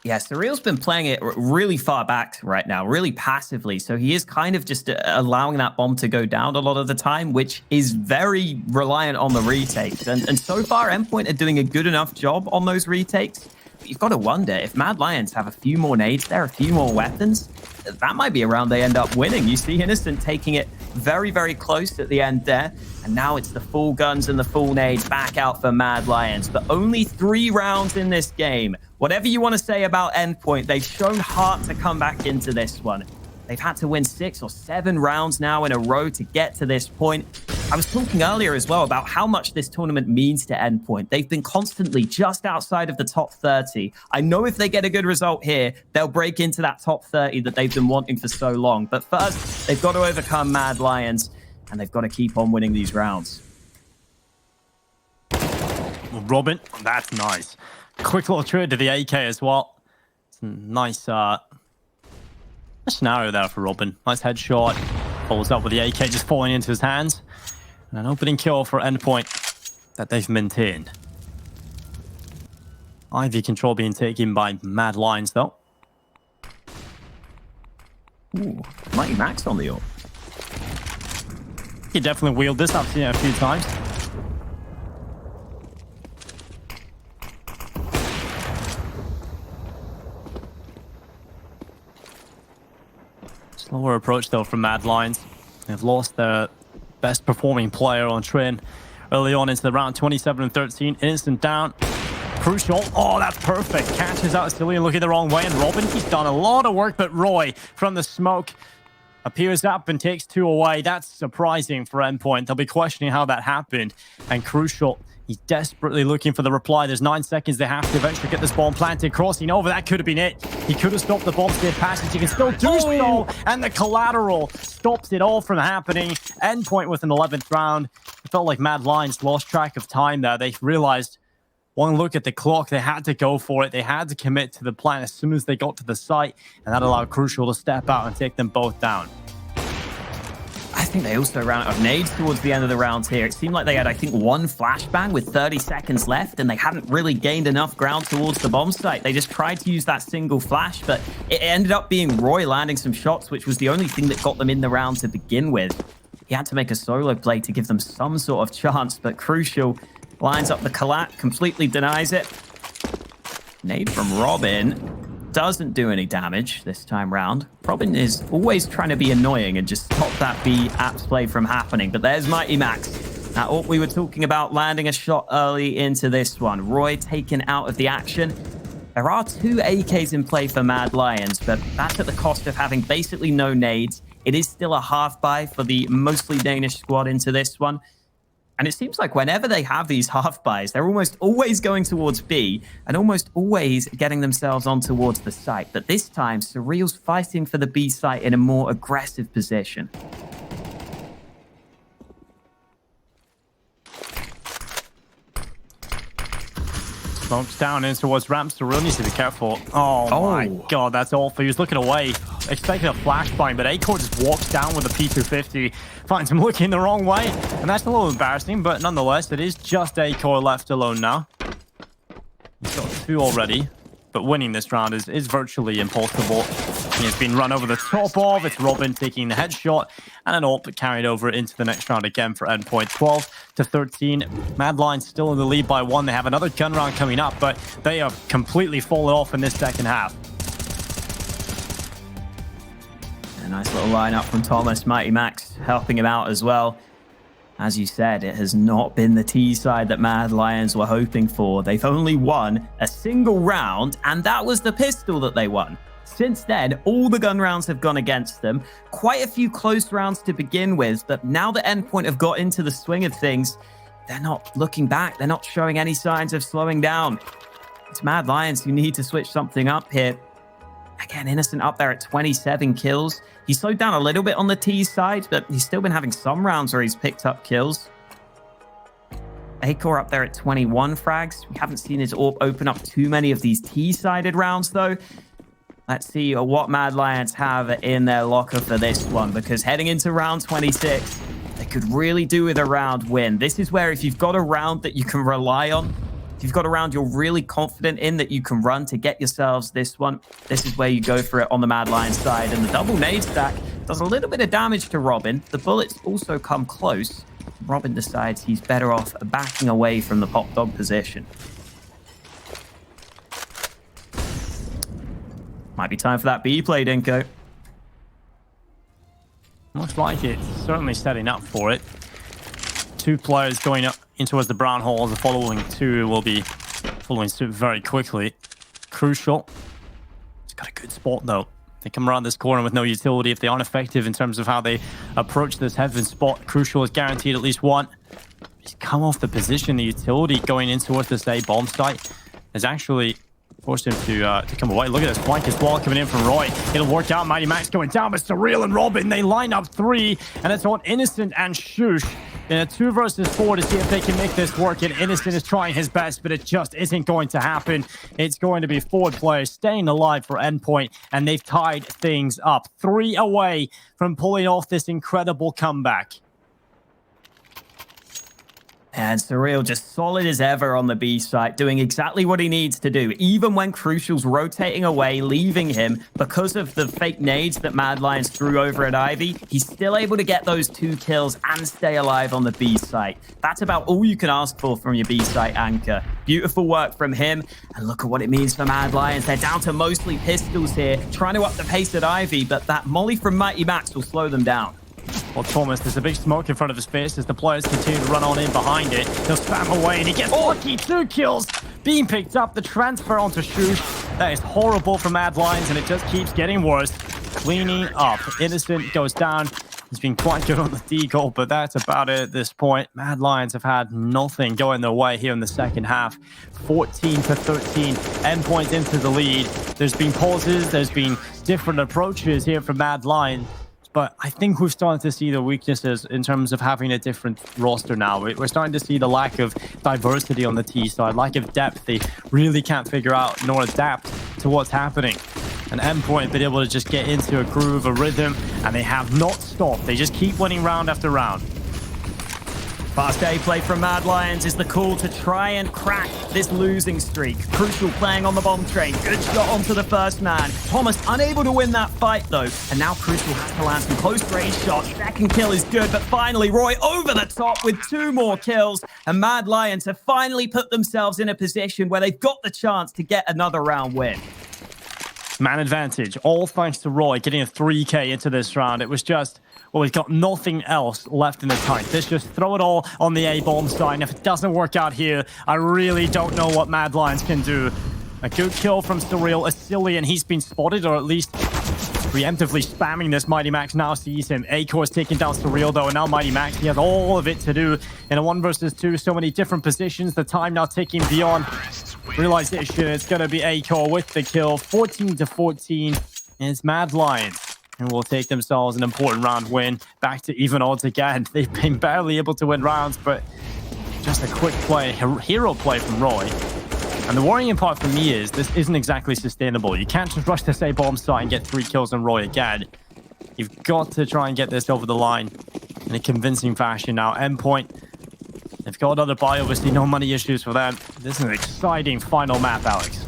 Yeah, Surreal's been playing it really far back right now, really passively. So he is kind of just allowing that bomb to go down a lot of the time, which is very reliant on the retakes. And so far, Endpoint are doing a good enough job on those retakes. You've got to wonder, if Mad Lions have a few more nades there, a few more weapons, that might be a round they end up winning. You see Innocent taking it very, very close at the end there. And now it's the full guns and the full nades back out for Mad Lions. But only 3 rounds in this game. Whatever you want to say about Endpoint, they've shown heart to come back into this one. They've had to win 6 or 7 rounds now in a row to get to this point. I was talking earlier as well about how much this tournament means to Endpoint. They've been constantly just outside of the top 30. I know if they get a good result here, they'll break into that top 30 that they've been wanting for so long. But first, they've got to overcome Mad Lions, and they've got to keep on winning these rounds. Robin, that's nice. Quick little trade to the AK as well. It's a nice scenario there for Robin. Nice headshot. Follows up with the AK just falling into his hands. And an opening kill for Endpoint that they've maintained. IV control being taken by Mad Lions though. Ooh, Mighty Max on the up. He definitely wheeled this. I've seen it a few times. Slower approach though from Mad Lions. They've lost their best performing player on train early on into the round. 27-13. Innocent down. Crucial. Oh, that's perfect. Catches out Cillian looking the wrong way. And Robin, he's done a lot of work, but Roy from the smoke appears up and takes 2 away. That's surprising for Endpoint. They'll be questioning how that happened. And Crucial, he's desperately looking for the reply. There's 9 seconds. They have to eventually get this bomb planted. Crossing over. That could have been it. He could have stopped the bomb safe passage. He can still do so. And the collateral stops it all from happening. Endpoint with an 11th round. It felt like Mad Lions lost track of time there. They realized one look at the clock, they had to go for it. They had to commit to the plan as soon as they got to the site. And that allowed Crucial to step out and take them both down. I think they also ran out of nades towards the end of the round here. It seemed like they had, I think, 1 flashbang with 30 seconds left, and they hadn't really gained enough ground towards the bomb site. They just tried to use that single flash, but it ended up being Roy landing some shots, which was the only thing that got them in the round to begin with. He had to make a solo play to give them some sort of chance, but Crucial lines up the collat, completely denies it. Nade from Robin doesn't do any damage this time round. Robin is always trying to be annoying and just stop that B apps play from happening. But there's Mighty Max. Now, we were talking about landing a shot early into this one. Roy taken out of the action. There are 2 AKs in play for Mad Lions, but that's at the cost of having basically no nades. It is still a half buy for the mostly Danish squad into this one. And it seems like whenever they have these half buys, they're almost always going towards B and almost always getting themselves on towards the site. But this time, Surreal's fighting for the B site in a more aggressive position. Smokes down in towards ramps. Surreal needs to be careful. Oh my god, that's awful. He was looking away, expecting a flashbang, but Acor just walks down with a P250, finds him looking the wrong way, and that's a little embarrassing, but nonetheless, it is just Acor left alone now. He's got 2 already, but winning this round is virtually impossible. He's been run over the top of. It's Robin taking the headshot, and an ult carried over into the next round again for Endpoint. 12-13. Mad Lions still in the lead by 1. They have another gun round coming up, but they have completely fallen off in this second half. A nice little lineup from Thomas. Mighty Max helping him out as well. As you said, it has not been the T side that Mad Lions were hoping for. They've only won a single round, and that was the pistol that they won. Since then, all the gun rounds have gone against them. Quite a few close rounds to begin with, but now that Endpoint have got into the swing of things, they're not looking back. They're not showing any signs of slowing down. It's Mad Lions who need to switch something up here. Again, Innocent up there at 27 kills. He slowed down a little bit on the T side, but he's still been having some rounds where he's picked up kills. Acor up there at 21 frags. We haven't seen his AWP open up too many of these T-sided rounds, though. Let's see what Mad Lions have in their locker for this one, because heading into round 26, they could really do with a round win. This is where if you've got a round that you can rely on, if you've got a round you're really confident in that you can run to get yourselves this one, this is where you go for it on the Mad Lions side. And the double nade stack does a little bit of damage to Robin. The bullets also come close. Robin decides he's better off backing away from the pop dog position. Might be time for that B play, Dinko. Looks like it's certainly setting up for it. 2 players going up in towards the brown hole. The following 2 will be following suit very quickly. Crucial. It's got a good spot, though. They come around this corner with no utility. If they aren't effective in terms of how they approach this heaven spot, Crucial is guaranteed at least one. He's come off the position. The utility going in towards this A bomb site has actually forced him to come away. Look at this flank as well coming in from Roy. It'll work out. Mighty Max going down, but Surreal and Robin, they line up 3, and it's on Innocent and Shush in a 2 versus 4 to see if they can make this work. And Innocent is trying his best, but it just isn't going to happen. It's going to be forward players staying alive for Endpoint, and they've tied things up. 3 away from pulling off this incredible comeback. And Surreal just solid as ever on the B site, doing exactly what he needs to do. Even when Crucial's rotating away, leaving him, because of the fake nades that Mad Lions threw over at Ivy, he's still able to get those 2 kills and stay alive on the B site. That's about all you can ask for from your B site anchor. Beautiful work from him. And look at what it means for Mad Lions. They're down to mostly pistols here, trying to up the pace at Ivy, but that molly from Mighty Max will slow them down. Well, Thomas, there's a big smoke in front of his face as the players continue to run on in behind it. He'll spam away and he gets lucky. 2 kills being picked up. The transfer onto Shush. That is horrible for Mad Lions, and it just keeps getting worse. Cleaning up. Innocent goes down. He's been quite good on the deagle, but that's about it at this point. Mad Lions have had nothing going their way here in the second half. 14 to 13. Endpoint into the lead. There's been pauses. There's been different approaches here for Mad Lions. But I think we've started to see the weaknesses in terms of having a different roster now. We're starting to see the lack of diversity on the T side, lack of depth. They really can't figure out nor adapt to what's happening. And Endpoint been able to just get into a groove, a rhythm, and they have not stopped. They just keep winning round after round. Fast A play from Mad Lions is the call to try and crack this losing streak. Crucial playing on the bomb train. Good shot onto the first man. Thomas unable to win that fight though. And now Crucial has to land some close range shots. Second kill is good, but finally Roy over the top with 2 more kills. And Mad Lions have finally put themselves in a position where they've got the chance to get another round win. Man advantage, all thanks to Roy getting a 3K into this round. It was just, well, we've got nothing else left in the tank. Let's just throw it all on the A-bomb side. And if it doesn't work out here, I really don't know what Mad Lions can do. A good kill from Surreal, Asilian. He's been spotted, or at least preemptively spamming this. Mighty Max now sees him. A-Core's taking down Surreal, though, and now Mighty Max, he has all of it to do in a 1 versus 2. So many different positions. The time now ticking beyond realization. It's going to be A-Core with the kill. 14 to 14. And it's Mad Lions, and will take themselves an important round win. Back to even odds again. They've been barely able to win rounds, but just a quick play, hero play from Roy. And the worrying part for me is this isn't exactly sustainable. You can't just rush this A-bomb site and get 3 kills on Roy again. You've got to try and get this over the line in a convincing fashion now. Endpoint, they've got another buy, obviously no money issues for them. This is an exciting final map, Alex.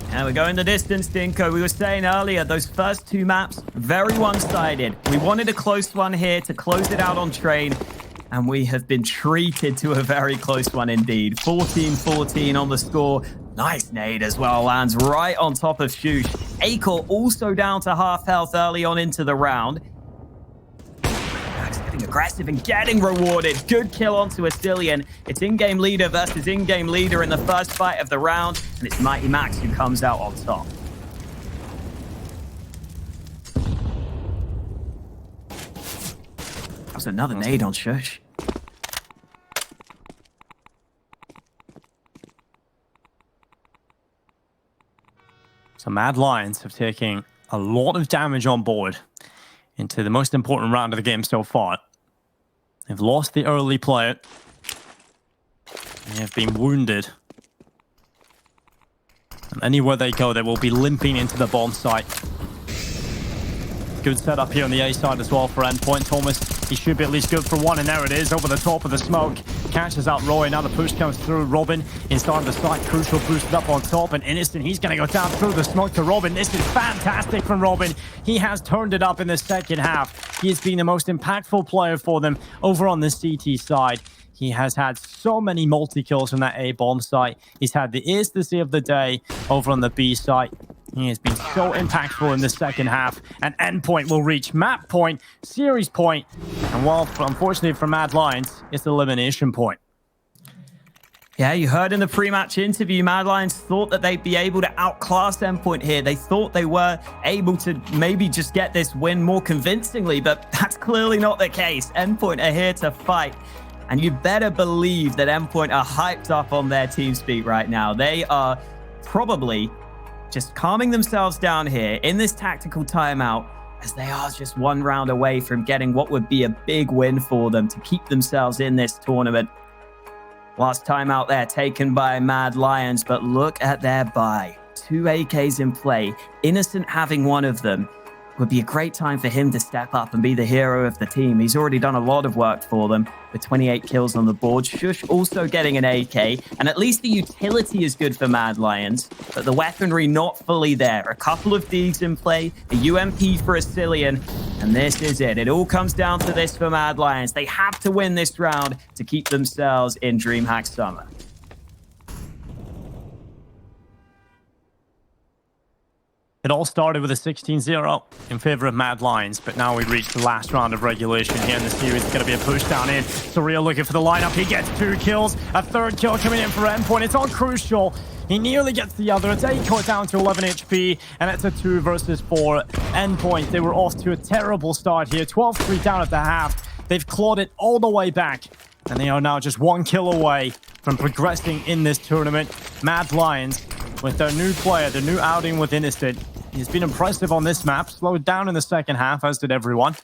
And we're going the distance, Dinko. We were saying earlier, those first 2 maps, very one-sided. We wanted a close one here to close it out on train, and we have been treated to a very close one indeed. 14-14 on the score. Nice nade as well, lands right on top of Shush. A-Core also down to half health early on into the round. Getting aggressive and getting rewarded. Good kill onto Asilian. It's in-game leader versus in-game leader in the first fight of the round, and it's Mighty Max who comes out on top. That was another nade on Shush. So Mad Lions have taken a lot of damage on board into the most important round of the game so far. They've lost the early player. They have been wounded. And anywhere they go, they will be limping into the bomb site. Good setup here on the A side as well for Endpoint. Thomas, he should be at least good for 1, and there it is, over the top of the smoke. Catches out Roy, now the push comes through. Robin inside of the site, Crucial boosted up on top, and Innocent, he's going to go down through the smoke to Robin. This is fantastic from Robin. He has turned it up in the second half. He has been the most impactful player for them over on the CT side. He has had so many multi-kills from that A-bomb site. He's had the ace to save the day over on the B site. He has been so impactful in the second half, and Endpoint will reach map point, series point, and well, unfortunately for Mad Lions, it's elimination point. Yeah, you heard in the pre-match interview, Mad Lions thought that they'd be able to outclass Endpoint here. They thought they were able to maybe just get this win more convincingly, but that's clearly not the case. Endpoint are here to fight, and you better believe that Endpoint are hyped up on their team speak right now. They are probably just calming themselves down here in this tactical timeout, as they are just one round away from getting what would be a big win for them to keep themselves in this tournament. Last timeout there taken by Mad Lions, but look at their buy. 2 AKs in play, Innocent having one of them. Would be a great time for him to step up and be the hero of the team. He's already done a lot of work for them with 28 kills on the board. Shush also getting an AK, and at least the utility is good for Mad Lions, but the weaponry not fully there. A couple of Deegs in play, a UMP for a Cillian, and this is it. It all comes down to this for Mad Lions. They have to win this round to keep themselves in DreamHack Summer. It all started with a 16-0 in favor of Mad Lions, but now we reach the last round of regulation here in the series. It's going to be a push down in. Surreal looking for the lineup. He gets 2 kills. A 3rd kill coming in for Endpoint. It's all crucial. He nearly gets the other. It's 8 cut down to 11 HP, and it's a 2 versus 4 Endpoint. They were off to a terrible start here. 12-3 down at the half. They've clawed it all the way back, and they are now just 1 kill away from progressing in this tournament. Mad Lions, with their new player, their new outing with Innocent, he's been impressive on this map, slowed down in the second half, as did everyone.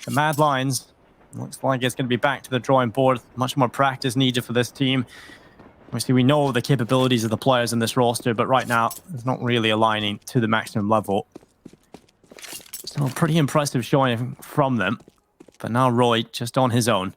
The Mad Lions, looks like it's going to be back to the drawing board. Much more practice needed for this team. Obviously, we know the capabilities of the players in this roster, but right now, it's not really aligning to the maximum level. So, pretty impressive showing from them. But now Roy, just on his own,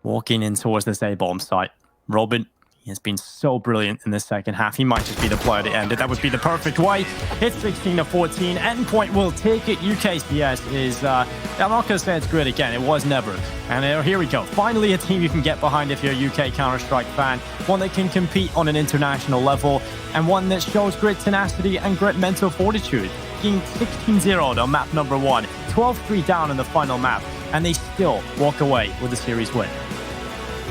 walking in towards this A-bomb site. Robin, he has been so brilliant in the second half. He might just be the player to end it. That would be the perfect way. It's 16-14. Endpoint will take it. UKCS is, I'm not going to say it's great again. It was never. And here we go. Finally, a team you can get behind if you're a UK Counter-Strike fan. One that can compete on an international level. And one that shows great tenacity and great mental fortitude. Being 16-0 on map number 1. 12-3 down in the final map. And they still walk away with a series win.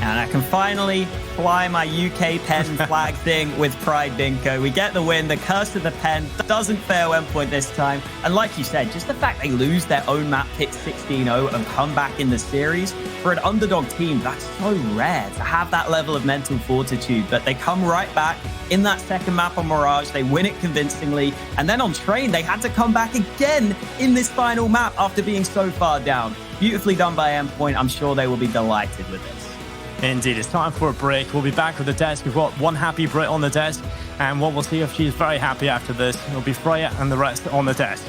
And I can finally fly my UK pen flag thing with pride, Dinko. We get the win. The curse of the pen doesn't fail Endpoint this time. And like you said, just the fact they lose their own map pick 16-0 and come back in the series, for an underdog team, that's so rare to have that level of mental fortitude. But they come right back in that second map on Mirage. They win it convincingly. And then on Train, they had to come back again in this final map after being so far down. Beautifully done by Endpoint. I'm sure they will be delighted with this. Indeed, it's time for a break. We'll be back with the desk. We've got one happy Brit on the desk, and what we'll see if she's very happy after this. It'll be Freya and the rest on the desk.